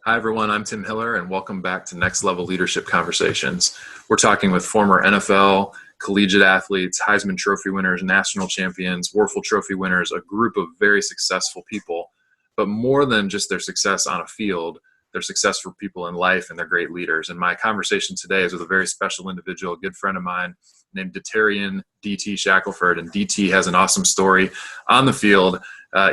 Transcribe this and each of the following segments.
Hi, everyone. I'm Tim Hiller, and welcome back to Next Level Leadership Conversations. We're talking with former NFL, collegiate athletes, Heisman Trophy winners, national champions, Warfel Trophy winners, a group of very successful people, but more than just their success on a field, their success for people in life, and they're great leaders. And my conversation today is with a very special individual, a good friend of mine named Detarian DT Shackelford. And DT has an awesome story on the field.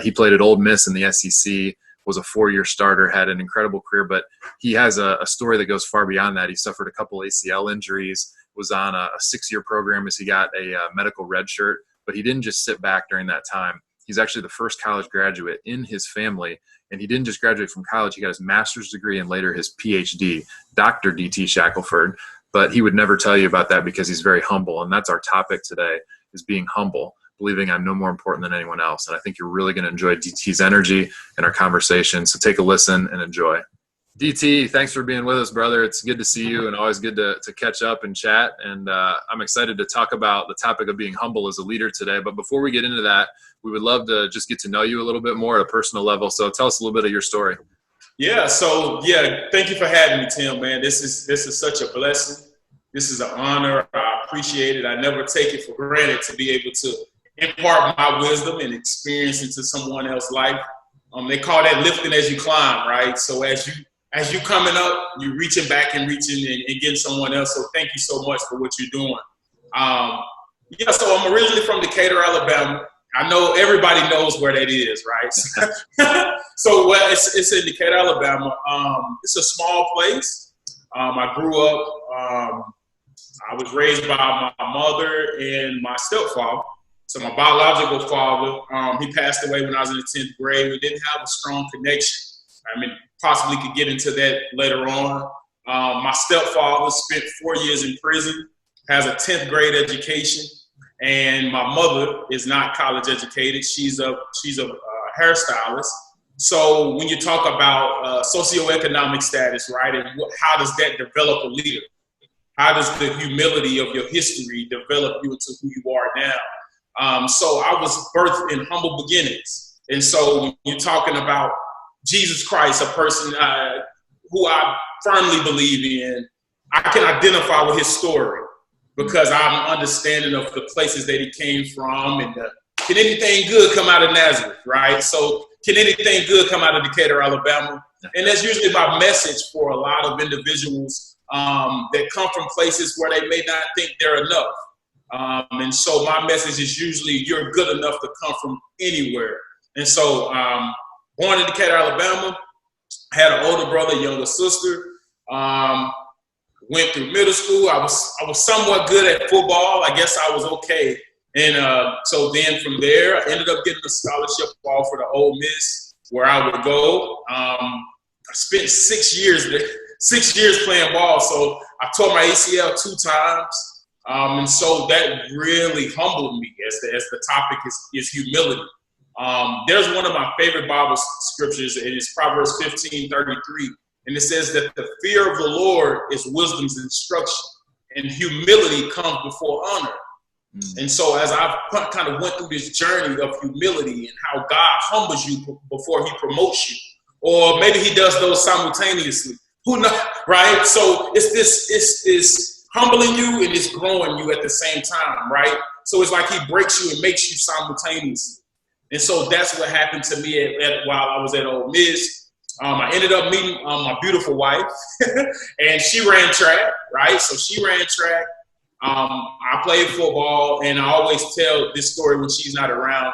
He played at Ole Miss in the SEC, was a 4-year starter, had an incredible career, but he has a story that goes far beyond that. He suffered a couple ACL injuries, was on a 6-year program as he got a medical red shirt, but he didn't just sit back during that time. He's actually the first college graduate in his family, and he didn't just graduate from college. He got his master's degree and later his PhD, Dr. DT Shackelford, but he would never tell you about that because he's very humble, and that's our topic today, is being humble, believing I'm no more important than anyone else. And I think you're really going to enjoy DT's energy and our conversation. So take a listen and enjoy. DT, thanks for being with us, brother. It's good to see you and always good to catch up and chat. And I'm excited to talk about the topic of being humble as a leader today. But before we get into that, we would love to just get to know you a little bit more at a personal level. So tell us a little bit of your story. Thank you for having me, Tim, man. This is such a blessing. This is an honor. I appreciate it. I never take it for granted to be able to impart my wisdom and experience into someone else's life. They call that lifting as you climb, right? So as you coming up, you're reaching back and getting someone else. So thank you so much for what you're doing. So I'm originally from Decatur, Alabama. I know everybody knows where that is, right? It's in Decatur, Alabama. It's a small place. I grew up. I was raised by my mother and my stepfather. So my biological father, he passed away when I was in the 10th grade. We didn't have a strong connection. Possibly could get into that later on. My stepfather spent 4 years in prison, has a 10th grade education, and my mother is not college educated. She's a hairstylist. So when you talk about socioeconomic status, right, and how does that develop a leader? How does the humility of your history develop you into who you are now? So I was birthed in humble beginnings. And so when you're talking about Jesus Christ, a person who I firmly believe in, I can identify with his story because I'm understanding of the places that he came from. And can anything good come out of Nazareth, right? So can anything good come out of Decatur, Alabama? And that's usually my message for a lot of individuals that come from places where they may not think they're enough. And so my message is usually you're good enough to come from anywhere. And so born in Decatur, Alabama, had an older brother, younger sister, went through middle school. I was somewhat good at football. I guess I was okay. And so then from there, I ended up getting a scholarship offer to Ole Miss where I would go. I spent 6 years there, 6 years playing ball. So I tore my ACL 2 times. And so that really humbled me as the topic is humility. There's one of my favorite Bible scriptures, and it's Proverbs 15:33. And it says that the fear of the Lord is wisdom's instruction, and humility comes before honor. And so as I've kind of went through this journey of humility and how God humbles you before he promotes you, or maybe he does those simultaneously. Who knows, right? So it's humbling you and it's growing you at the same time, right? So it's like he breaks you and makes you simultaneously. And so that's what happened to me while I was at Ole Miss. I ended up meeting my beautiful wife, and she ran track, right? So she ran track. I played football, and I always tell this story when she's not around.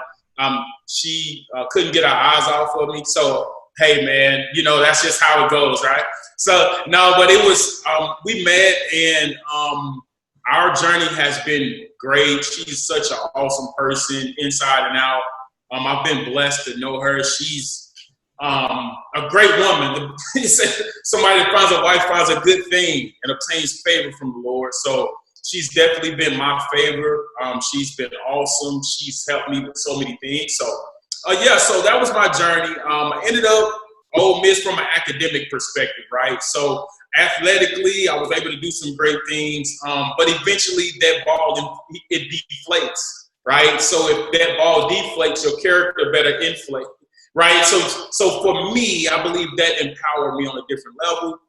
She couldn't get her eyes off of me. So, hey, man, that's just how it goes, right? So, no, but it was, we met, and our journey has been great. She's such an awesome person inside and out. I've been blessed to know her. She's a great woman. Somebody that finds a wife finds a good thing and obtains favor from the Lord. So she's definitely been my favor. She's been awesome. She's helped me with so many things. So, so that was my journey. I ended up Ole Miss from an academic perspective, right? So athletically, I was able to do some great things, but eventually that ball, it deflates, right? So if that ball deflates, your character better inflate. right? So for me, I believe that empowered me on a different level.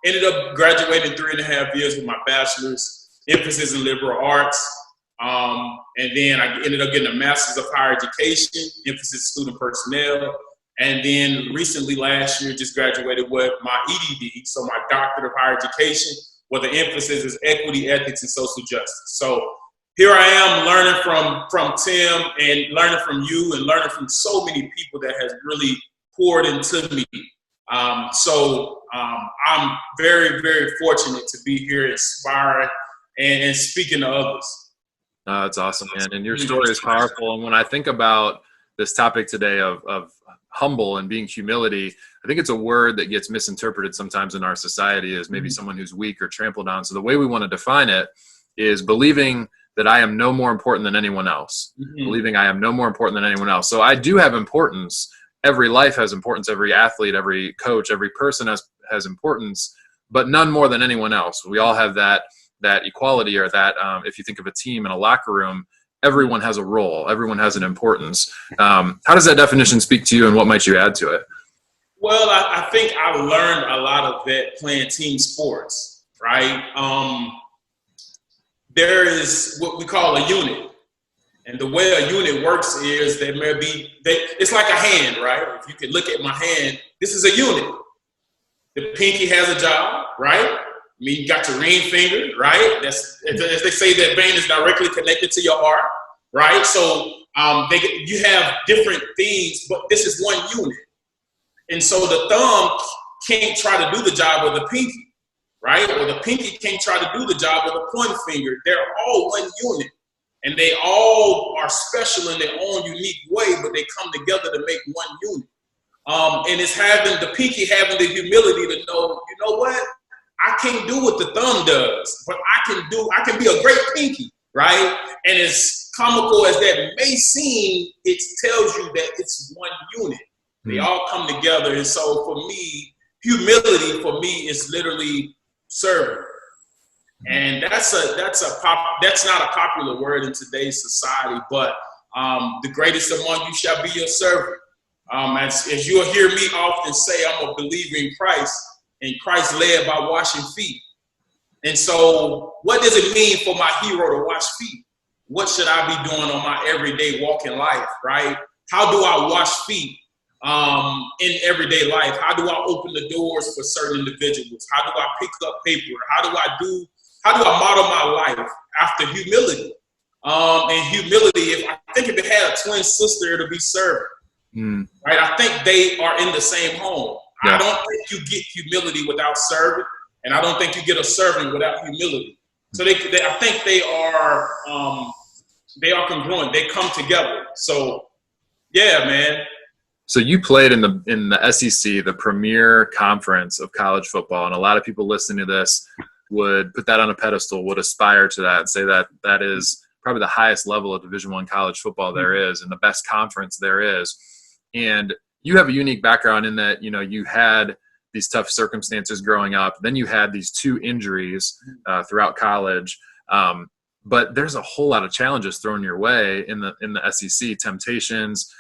Ended up graduating 3.5 years with my bachelor's, emphasis in liberal arts. And then I ended up getting a master's of higher education, emphasis student personnel. And then recently last year, just graduated with my EDD, so my doctorate of higher education, where the emphasis is equity, ethics, and social justice. So here I am learning from Tim and learning from you and learning from so many people that has really poured into me. I'm very, very fortunate to be here inspiring and speaking to others. That's awesome, man. And your story is powerful. And when I think about this topic today of humble and being humility, I think it's a word that gets misinterpreted sometimes in our society as maybe someone who's weak or trampled on. So the way we want to define it is believing that I am no more important than anyone else, believing I am no more important than anyone else. So I do have importance. Every life has importance. Every athlete, every coach, every person has importance, but none more than anyone else. We all have that equality, or that if you think of a team in a locker room, everyone has a role. Everyone has an importance. How does that definition speak to you, and what might you add to it? Well, I think I learned a lot of that playing team sports, right? There is what we call a unit. And the way a unit works is it's like a hand, right? If you can look at my hand, this is a unit. The pinky has a job, right? I mean, you got your ring finger, right? As they say, that vein is directly connected to your heart, right? So you have different things, but this is one unit. And so the thumb can't try to do the job of the pinky, right? Or the pinky can't try to do the job of the pointer finger. They're all one unit. And they all are special in their own unique way, but they come together to make one unit. And it's the pinky having the humility to know, you know what? I can't do what the thumb does, but I can be a great pinky, right? And as comical as that may seem, it tells you that it's one unit. They all come together. And so for me, humility for me is literally serving. And that's not a popular word in today's society, but the greatest among you shall be your servant. As you'll hear me often say, I'm a believer in Christ, and Christ led by washing feet. And so what does it mean for my hero to wash feet? What should I be doing on my everyday walk in life, right? How do I wash feet in everyday life? How do I open the doors for certain individuals? How do I pick up paper? How do I model my life after humility? And humility, I think if it had a twin sister, it'll be serving. Right? I think they are in the same home. Yeah. I don't think you get humility without serving, and I don't think you get a serving without humility. So I think they are congruent. They come together. So yeah, man. So you played in the SEC, the premier conference of college football, and a lot of people listening to this would put that on a pedestal, would aspire to that, and say that is probably the highest level of Division I college football there is, and the best conference there is. And you have a unique background in that, you had these tough circumstances growing up. Then you had these 2 injuries throughout college. But there's a whole lot of challenges thrown your way in the SEC, temptations,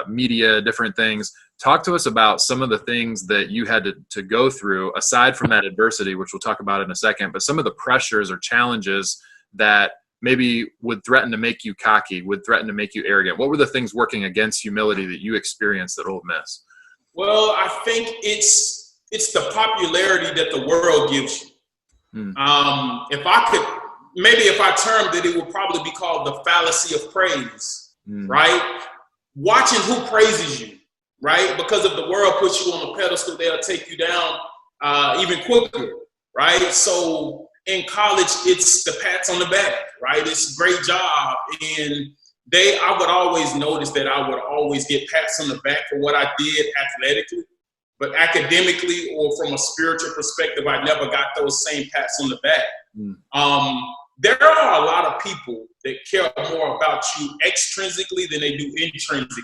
media, different things. Talk to us about some of the things that you had to go through, aside from that adversity, which we'll talk about in a second, but some of the pressures or challenges that maybe would threaten to make you cocky, would threaten to make you arrogant. What were the things working against humility that you experienced at Ole Miss? Well, I think it's the popularity that the world gives you. If I termed it, it would probably be called the fallacy of praise, right? Watching who praises you, right? Because if the world puts you on a pedestal, they'll take you down even quicker, right? So in college, it's the pats on the back, right? It's a great job. And I would always notice that I would always get pats on the back for what I did athletically, but academically or from a spiritual perspective, I never got those same pats on the back. There are a lot of people that care more about you extrinsically than they do intrinsically,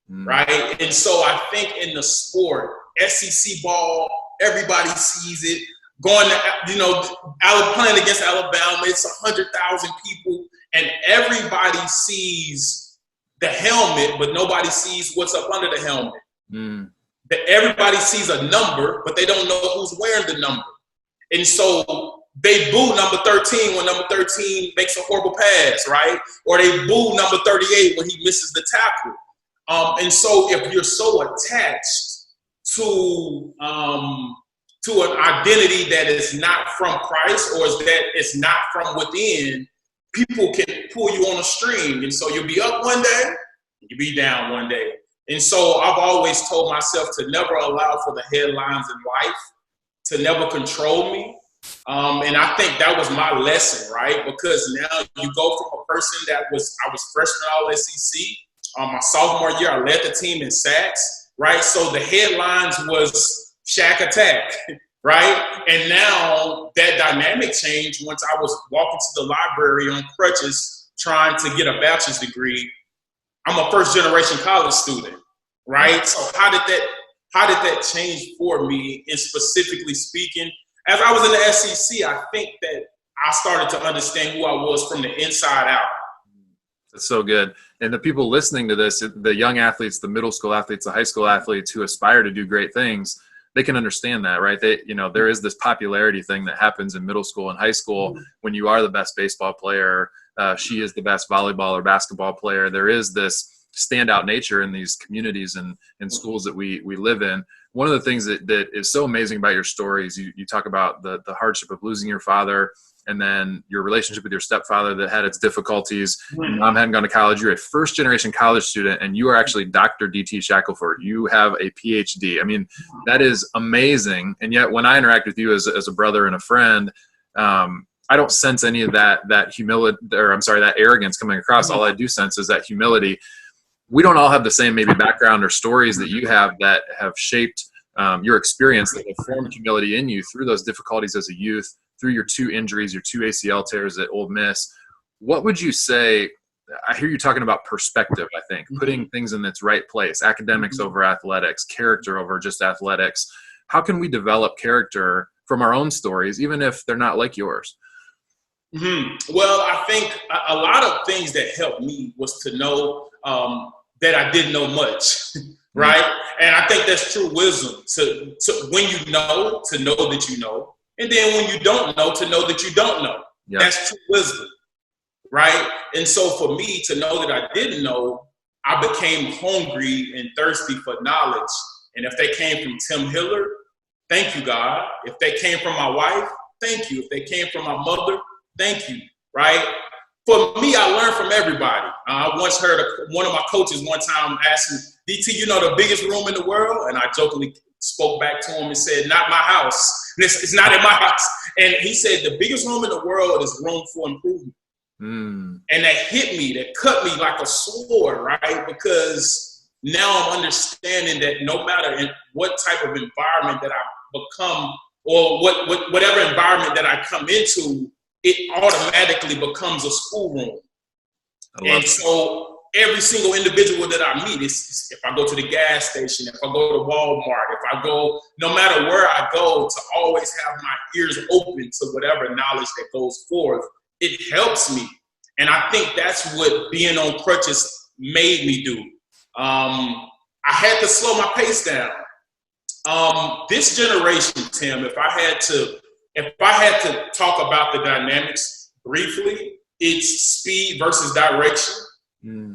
right? And so I think in the sport, SEC ball, everybody sees it. Going to, playing against Alabama, it's 100,000 people, and everybody sees the helmet, but nobody sees what's up under the helmet. Mm. That everybody sees a number, but they don't know who's wearing the number. And so they boo number 13 when number 13 makes a horrible pass, right? Or they boo number 38 when he misses the tackle. And so if you're so attached to an identity that is not from Christ, or is that it's not from within, people can pull you on a string. And so you'll be up one day, you'll be down one day. And so I've always told myself to never allow for the headlines in life to never control me. And I think that was my lesson, right? Because now you go from a person I was freshman all SEC. My sophomore year, I led the team in sacks, right? So the headlines was Shack Attack, right? And now that dynamic changed once I was walking to the library on crutches trying to get a bachelor's degree. I'm a first-generation college student, right? So how did that change for me? And specifically speaking, as I was in the SEC, I think that I started to understand who I was from the inside out. That's so good. And the people listening to this, the young athletes, the middle school athletes, the high school athletes who aspire to do great things, they can understand that, right? There is this popularity thing that happens in middle school and high school when you are the best baseball player. She is the best volleyball or basketball player. There is this standout nature in these communities and schools that we live in. One of the things that is so amazing about your stories, you talk about the hardship of losing your father, and then your relationship with your stepfather that had its difficulties. Your mom hadn't gone to college. You're a first-generation college student, and you are actually Dr. D.T. Shackelford. You have a PhD. I mean, that is amazing. And yet when I interact with you as a brother and a friend, I don't sense any of that humility, that arrogance coming across. All I do sense is that humility. We don't all have the same maybe background or stories that you have that have shaped your experience, that have formed humility in you through those difficulties as a youth, through your 2 injuries, your 2 ACL tears at Ole Miss. What would you say? I hear you talking about perspective, I think, putting things in its right place, academics over athletics, character over just athletics. How can we develop character from our own stories, even if they're not like yours? Well, I think a lot of things that helped me was to know that I didn't know much, right? And I think that's true wisdom. To when you know, to know that you know, and then when you don't know, to know that you don't know. Yeah. That's true wisdom, right? And so for me to know that I didn't know, I became hungry and thirsty for knowledge. And if they came from Tim Hiller, thank you, God. If they came from my wife, thank you. If they came from my mother, thank you, right? For me, I learned from everybody. I once heard one of my coaches one time ask me, DT, you know the biggest room in the world? And I jokingly spoke back to him and said, not my house. It's not in my house. And he said, the biggest room in the world is room for improvement. And that hit me, that cut me like a sword, right? Because now I'm understanding that no matter in what type of environment that I become, or whatever environment that I come into, it automatically becomes a schoolroom. And so every single individual that I meet, if I go to the gas station, if I go to Walmart, if I go, no matter where I go, to always have my ears open to whatever knowledge that goes forth, it helps me. And I think that's what being on crutches made me do. I had to slow my pace down. This generation, Tim, if I had to talk about the dynamics briefly, it's speed versus direction,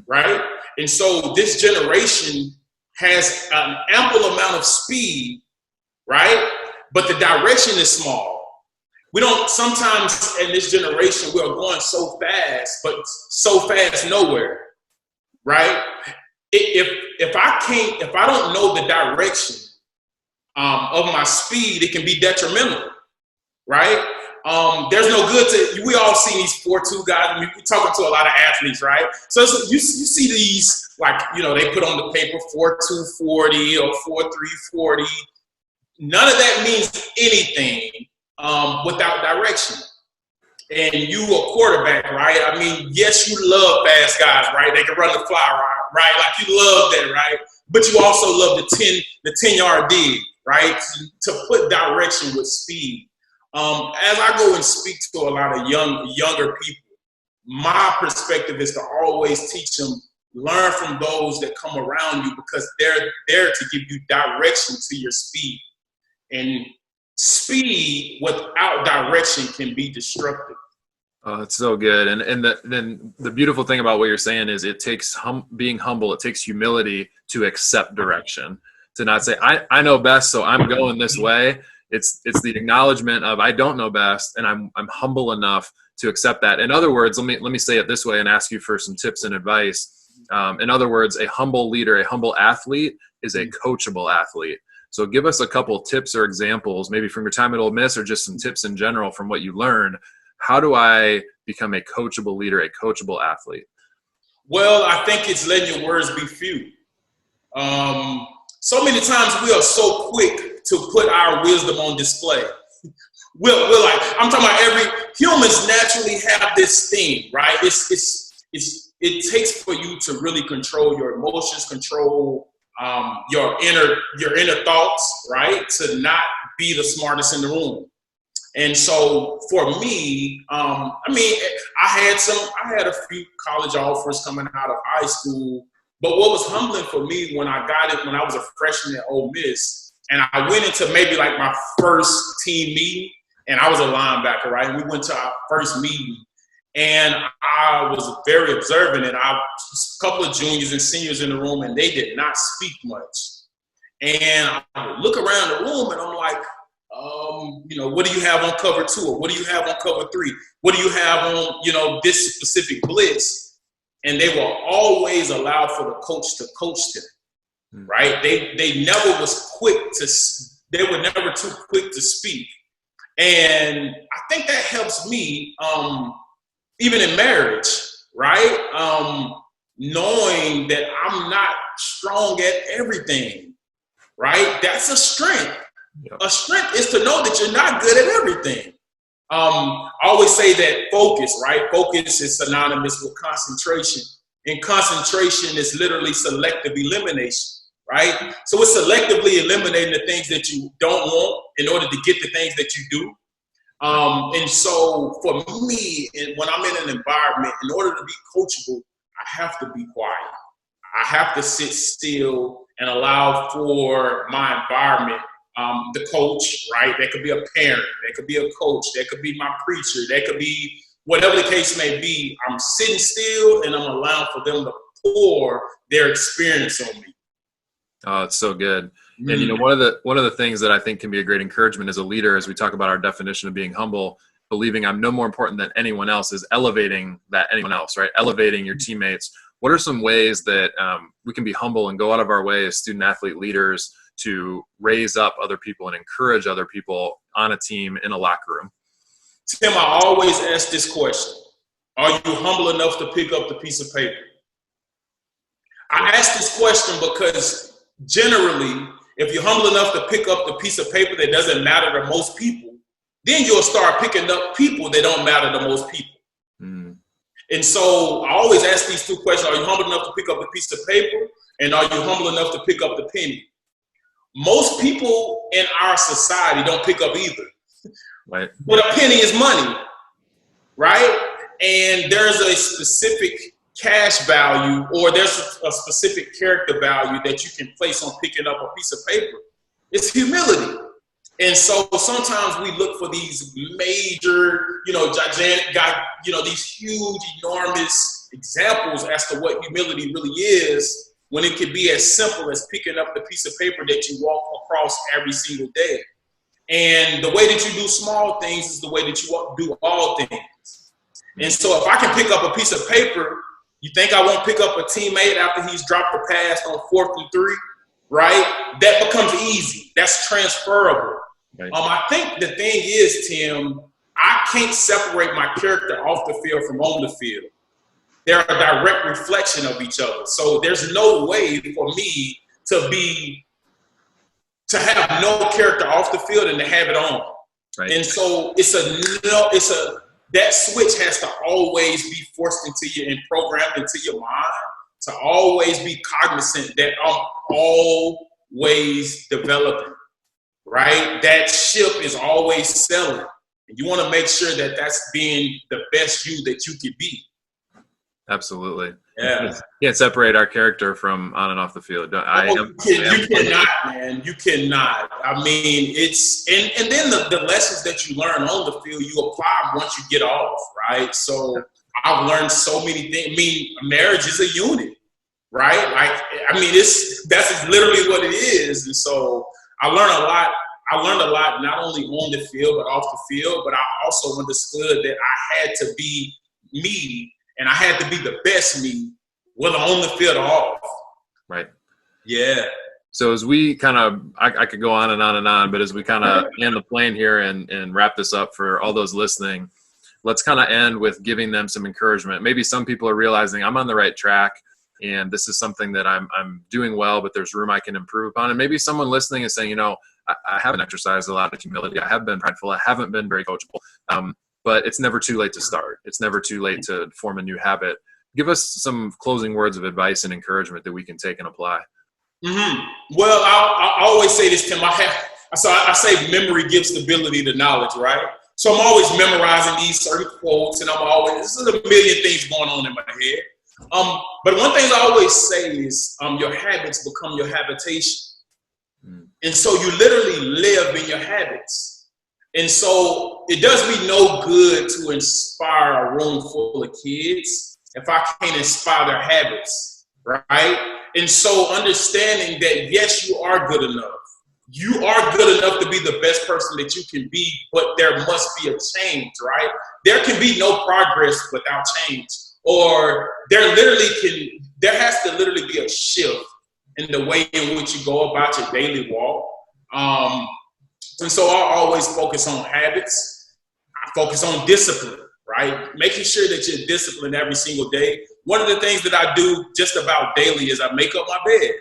right? And so this generation has an ample amount of speed, right? But the direction is small. We don't, sometimes in this generation, we're going so fast, but so fast nowhere, right? If I don't know the direction of my speed, it can be detrimental. Right? There's no good we all see these 4.2 guys. I mean, we're talking to a lot of athletes, right? So you see these, like, they put on the paper 4.240 or 4.340. None of that means anything without direction. And you a quarterback, right? I mean, yes, you love fast guys, right? They can run the fly, right? Like, you love that, right? But you also love the 10-yard dig, right? To put direction with speed. As I go and speak to a lot of younger people, my perspective is to always teach them learn from those that come around you, because they're there to give you direction to your speed. And speed without direction can be destructive. Oh, it's so good. And then the beautiful thing about what you're saying is it takes being humble. It takes humility to accept direction, to not say, I know best, so I'm going this way. It's the acknowledgement of I don't know best, and I'm humble enough to accept that. In other words, let me say it this way and ask you for some tips and advice. In other words, a humble leader, a humble athlete is a coachable athlete. So give us a couple tips or examples, maybe from your time at Ole Miss, or just some tips in general from what you learned. How do I become a coachable leader, a coachable athlete? Well, I think it's letting your words be few. So many times we are so quick to put our wisdom on display. We're like, I'm talking about humans naturally have this thing, right? It takes for you to really control your emotions, control your inner thoughts, right? To not be the smartest in the room. And so for me, I had a few college offers coming out of high school, but what was humbling for me when I got it, when I was a freshman at Ole Miss, and I went into maybe like my first team meeting, and I was a linebacker, right? And we went to our first meeting, and I was very observant, and a couple of juniors and seniors in the room, and they did not speak much. And I would look around the room, and I'm like, what do you have on cover 2? Or what do you have on cover 3? What do you have on, this specific blitz? And they will always allow for the coach to coach them, right? They never they were never too quick to speak. And I think that helps me, even in marriage, right? Knowing that I'm not strong at everything, right? That's a strength. Yep. A strength is to know that you're not good at everything. I always say that focus, right? Focus is synonymous with concentration. And concentration is literally selective elimination, right? So it's selectively eliminating the things that you don't want in order to get the things that you do. And so for me, when I'm in an environment, in order to be coachable, I have to be quiet. I have to sit still and allow for my environment. The coach, right? That could be a parent. That could be a coach. That could be my preacher. That could be whatever the case may be. I'm sitting still and I'm allowing for them to pour their experience on me. Oh, it's so good. And one of the things that I think can be a great encouragement as a leader, as we talk about our definition of being humble, believing I'm no more important than anyone else, is elevating that anyone else, right? Elevating your teammates. What are some ways that we can be humble and go out of our way as student athlete leaders to raise up other people and encourage other people on a team in a locker room? Tim, I always ask this question. Are you humble enough to pick up the piece of paper? I ask this question because generally, if you're humble enough to pick up the piece of paper that doesn't matter to most people, then you'll start picking up people that don't matter to most people. And so I always ask these two questions. Are you humble enough to pick up the piece of paper? And are you humble enough to pick up the penny? Most people in our society don't pick up either. Right. But a penny is money, right? And there's a specific cash value, or there's a specific character value that you can place on picking up a piece of paper. It's humility. And so sometimes we look for these major, gigantic, these huge, enormous examples as to what humility really is, when it could be as simple as picking up the piece of paper that you walk across every single day. And the way that you do small things is the way that you do all things. And so if I can pick up a piece of paper, you think I won't pick up a teammate after he's dropped the pass on 4th and 3, right? That becomes easy. That's transferable. Right. I think the thing is, Tim, I can't separate my character off the field from on the field. They're a direct reflection of each other. So there's no way for me to have no character off the field and to have it on. Right. And so that switch has to always be forced into you and programmed into your mind, to always be cognizant that I'm always developing, right? That ship is always sailing. And you want to make sure that that's being the best you that you could be. Absolutely. Yeah. Can't separate our character from on and off the field. You cannot, man. You cannot. I mean, it's and then the lessons that you learn on the field, you apply them once you get off, right? So I've learned so many things. I mean, marriage is a unit, right? Like, I mean, that's literally what it is. And so I learned a lot. I learned a lot not only on the field but off the field. But I also understood that I had to be me. And I had to be the best me, whether on the field or off. Right. Yeah. So as we kind of, I could go on and on and on, but as we kind of land the plane here and wrap this up for all those listening, let's kind of end with giving them some encouragement. Maybe some people are realizing I'm on the right track and this is something that I'm doing well, but there's room I can improve upon. And maybe someone listening is saying, I haven't exercised a lot of humility. I have been prideful. I haven't been very coachable. But it's never too late to start. It's never too late to form a new habit. Give us some closing words of advice and encouragement that we can take and apply. Mm-hmm. Well, I always say this, Tim. I say memory gives stability to knowledge, right? So I'm always memorizing these certain quotes, and this is a million things going on in my head. But one thing I always say is your habits become your habitation. And so you literally live in your habits. And so it does me no good to inspire a room full of kids if I can't inspire their habits, right? And so understanding that, yes, you are good enough. You are good enough to be the best person that you can be, but there must be a change, right? There can be no progress without change, or there has to literally be a shift in the way in which you go about your daily walk. And so I always focus on habits. I focus on discipline, right? Making sure that you're disciplined every single day. One of the things that I do just about daily is I make up my bed.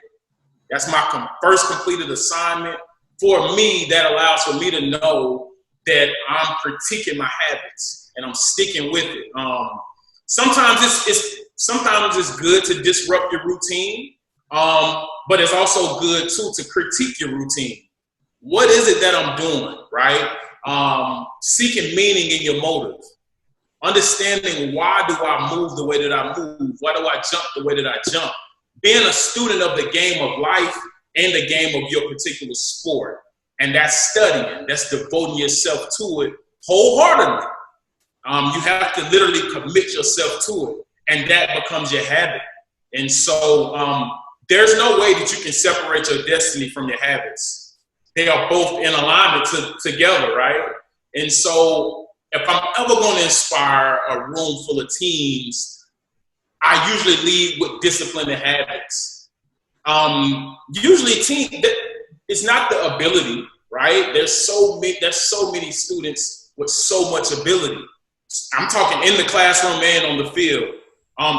That's my first completed assignment. For me, that allows for me to know that I'm critiquing my habits and I'm sticking with it. Sometimes it's good to disrupt your routine, but it's also good too to critique your routine. What is it that I'm doing, right? Seeking meaning in your motive. Understanding why do I move the way that I move? Why do I jump the way that I jump? Being a student of the game of life and the game of your particular sport. And that's studying. That's devoting yourself to it wholeheartedly. You have to literally commit yourself to it. And that becomes your habit. And so there's no way that you can separate your destiny from your habits. They are both in alignment together, right? And so if I'm ever going to inspire a room full of teams, I usually lead with discipline and habits. Usually it's not the ability, right? There's so many students with so much ability. I'm talking in the classroom and on the field.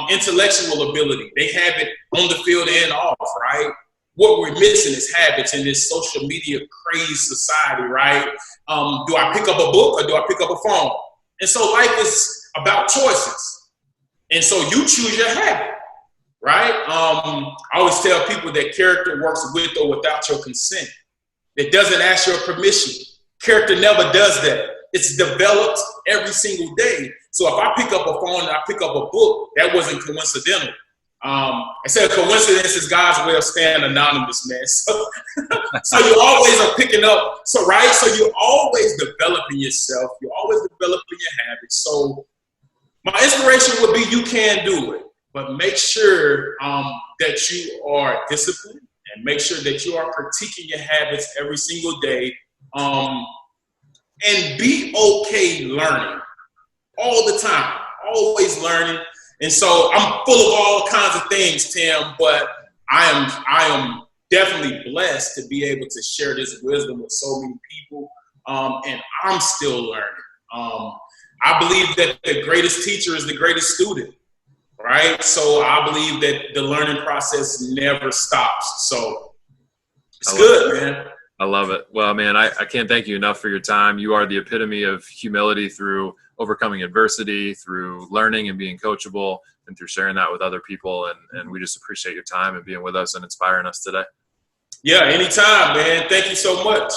Intellectual ability, they have it on the field and off, right? What we're missing is habits in this social media crazed society, right? Do I pick up a book or do I pick up a phone? And so life is about choices. And so you choose your habit, right? I always tell people that character works with or without your consent. It doesn't ask your permission. Character never does that. It's developed every single day. So if I pick up a phone and I pick up a book, that wasn't coincidental. I said coincidence is God's way of staying anonymous, man. So you always are picking up. So you're always developing yourself. You're always developing your habits. So my inspiration would be you can do it, but make sure that you are disciplined and make sure that you are critiquing your habits every single day. And be okay learning all the time, always learning. And so I'm full of all kinds of things, Tim, but I am definitely blessed to be able to share this wisdom with so many people. And I'm still learning. I believe that the greatest teacher is the greatest student, right? So I believe that the learning process never stops. So it's good, man. I love it. Well, man, I can't thank you enough for your time. You are the epitome of humility through overcoming adversity, through learning and being coachable, and through sharing that with other people. And we just appreciate your time and being with us and inspiring us today. Yeah, anytime, man. Thank you so much.